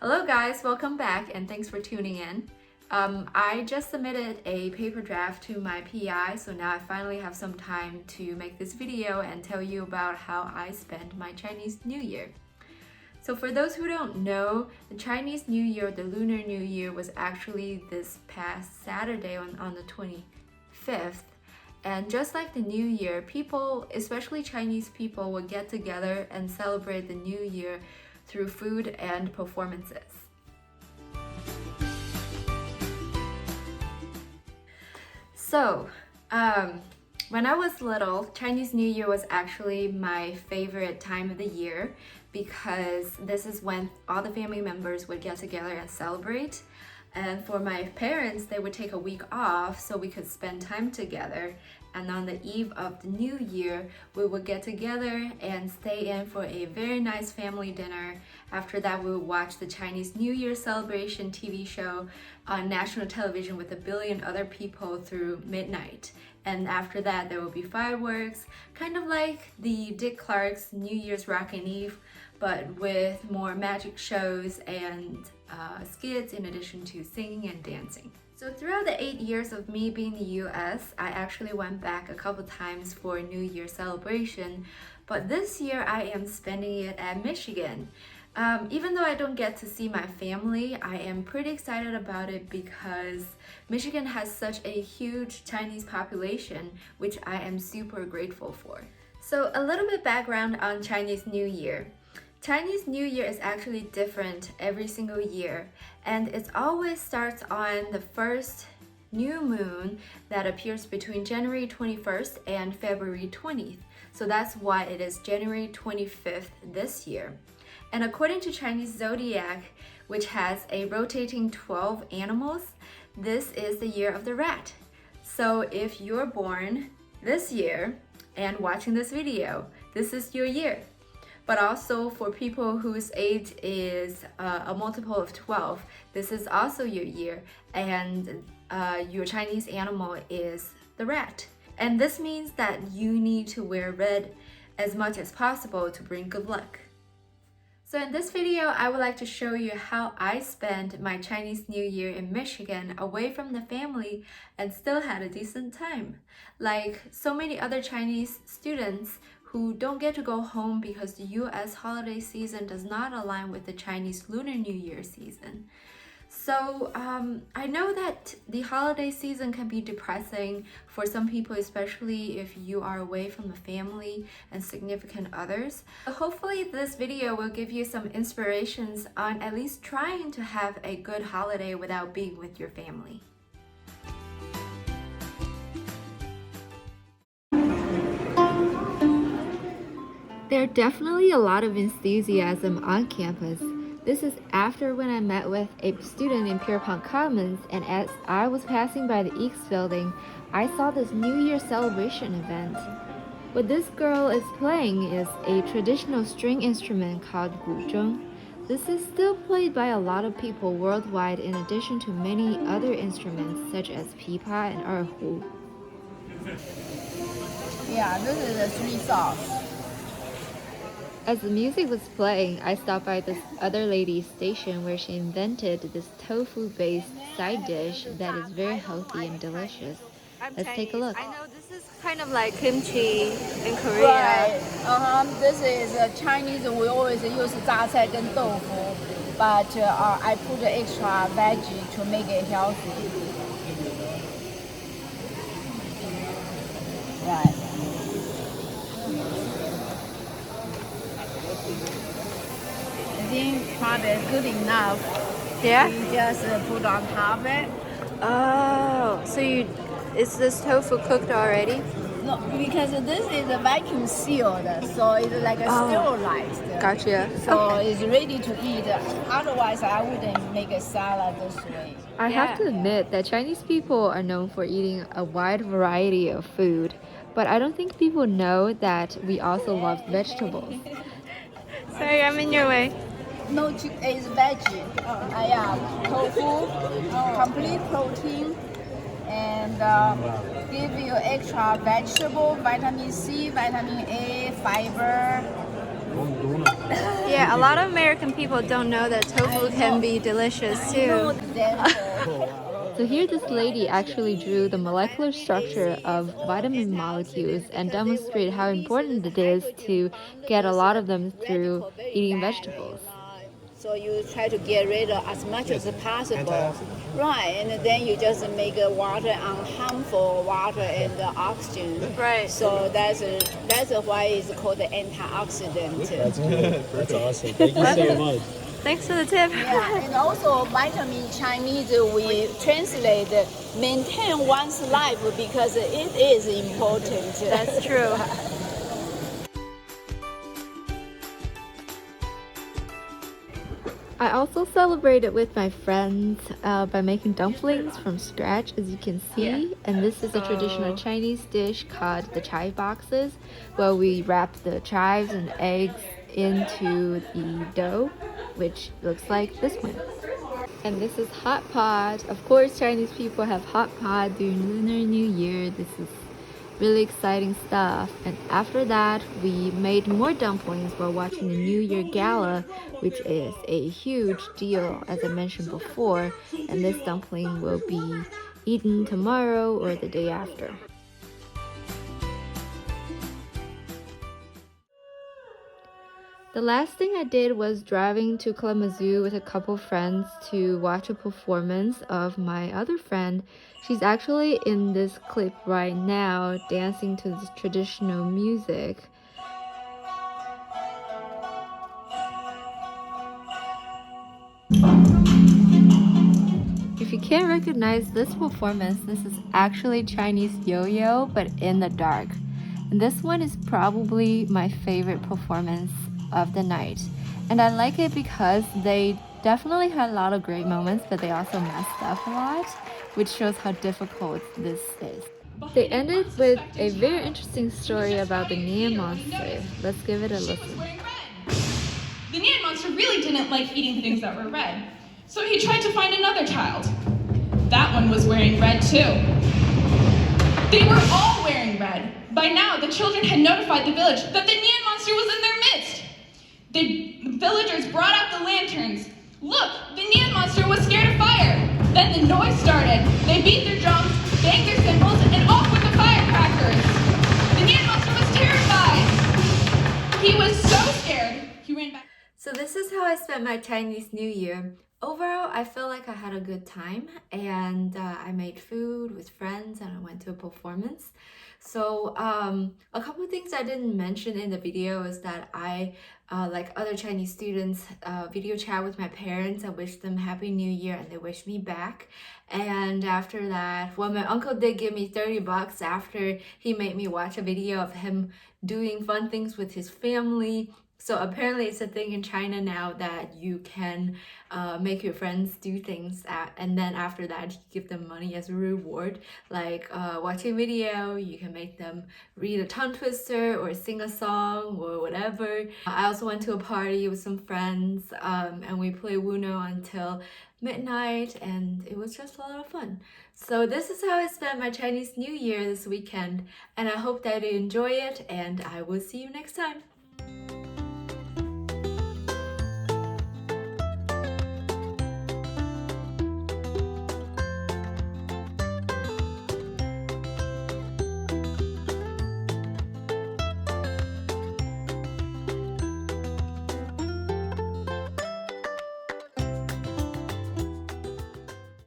Hello guys, welcome back and thanks for tuning in. I just submitted a paper draft to my PI, so now I finally have some time to make this video and tell you about how I spent my Chinese New Year. So for those who don't know, the Chinese New Year, the Lunar New Year, was actually this past Saturday on the 25th. And just like the New Year, people, especially Chinese people, will get together and celebrate the New Year through food and performances. So, when I was little, Chinese New Year was actually my favorite time of the year because this is when all the family members would get together and celebrate. And for my parents, they would take a week off so we could spend time together. And on the eve of the New Year, we would get together and stay in for a very nice family dinner. After that, we would watch the Chinese New Year celebration TV show on national television with a billion other people through midnight. And after that, there will be fireworks, kind of like the Dick Clark's New Year's Rockin' Eve, but with more magic shows and skits in addition to singing and dancing. So throughout the 8 years of me being in the US, I actually went back a couple times for a New Year celebration, but this year I am spending it at Michigan. Even though I don't get to see my family, I am pretty excited about it because Michigan has such a huge Chinese population, which I am super grateful for. So a little bit background on Chinese New Year. Chinese New Year is actually different every single year, and it always starts on the first new moon that appears between January 21st and February 20th. So that's why it is January 25th this year. And according to Chinese zodiac, which has a rotating 12 animals, this is the year of the rat. So if you're born this year and watching this video, this is your year. But also for people whose age is a multiple of 12, this is also your year, and your Chinese animal is the rat. And this means that you need to wear red as much as possible to bring good luck. So in this video, I would like to show you how I spent my Chinese New Year in Michigan away from the family and still had a decent time. Like so many other Chinese students who don't get to go home because the US holiday season does not align with the Chinese Lunar New Year season. So I know that the holiday season can be depressing for some people, especially if you are away from the family and significant others. So hopefully this video will give you some inspirations on at least trying to have a good holiday without being with your family. There are definitely a lot of enthusiasm on campus. This is after when I met with a student in Pierpont Commons, and as I was passing by the East building, I saw this New Year celebration event. What this girl is playing is a traditional string instrument called guzheng. This is still played by a lot of people worldwide in addition to many other instruments such as pipa and erhu. Yeah, this is a sweet sauce. As the music was playing, I stopped by this other lady's station where she invented this tofu-based side dish that is very healthy and delicious. Let's take a look. I know this is kind of like kimchi in Korea. Right. This is Chinese. We always use 榨菜跟豆腐, but I put extra veggie to make it healthy. Right. I think probably good enough. Yeah? You just put on top of it. Oh, so is this tofu cooked already? No, because this is a vacuum sealed, so it's like a sterilized. Gotcha. So it's ready to eat. Otherwise, I wouldn't make a salad this way. I have to admit that Chinese people are known for eating a wide variety of food, but I don't think people know that we also love vegetables. Sorry, I'm in your way. No, it's veggie. Yeah, tofu, complete protein, and give you extra vegetable, vitamin C, vitamin A, fiber, Yeah, a lot of American people don't know that tofu can be delicious too. So here this lady actually drew the molecular structure of vitamin molecules and demonstrated how important it is to get a lot of them through eating vegetables. So you try to get rid of as much as possible. Right, and then you just make water unharmful water and oxygen. Right. So that's why it's called the antioxidant. That's good. That's awesome. Thank you so much. Thanks for the tip. Yeah, and also vitamin in Chinese we translate maintain one's life because it is important. That's true. I also celebrated with my friends by making dumplings from scratch, as you can see. And this is a traditional Chinese dish called the chive boxes, where we wrap the chives and eggs into the dough, which looks like this one. And this is hot pot. Of course, Chinese people have hot pot during Lunar New Year. This is really exciting stuff. And after that, we made more dumplings while watching the New Year Gala, which is a huge deal, as I mentioned before. And this dumpling will be eaten tomorrow or the day after. The last thing I did was driving to Kalamazoo with a couple friends to watch a performance of my other friend. She's actually in this clip right now, dancing to this traditional music. If you can't recognize this performance, this is actually Chinese yo-yo, but in the dark. And this one is probably my favorite performance of the night. And I like it because they definitely had a lot of great moments, but they also messed up a lot, which shows how difficult this is. They ended with a very interesting story about the Nian monster. Let's give it a listen. The Nian monster really didn't like eating things that were red, so he tried to find another child. That one was wearing red too. They were all wearing red. By now, the children had notified the village that the Nian monster was in their midst. The villagers brought out the lanterns. Look, the Nian monster was scared of fire. Then the noise started. They beat their drums, banged their cymbals, and off with the firecrackers. The Nian monster was terrified. He was so scared, he ran back. So this is how I spent my Chinese New Year. Overall, I feel like I had a good time, and I made food with friends and I went to a performance. So a couple of things I didn't mention in the video is that I, like other Chinese students, video chat with my parents. I wished them Happy New Year and they wished me back. And after that, well, my uncle did give me $30 after he made me watch a video of him doing fun things with his family. So apparently it's a thing in China now that you can make your friends do things and then after that you give them money as a reward, like watching a video. You can make them read a tongue twister or sing a song or whatever. I also went to a party with some friends and we played Uno until midnight and it was just a lot of fun. So this is how I spent my Chinese New Year this weekend, and I hope that you enjoy it, and I will see you next time.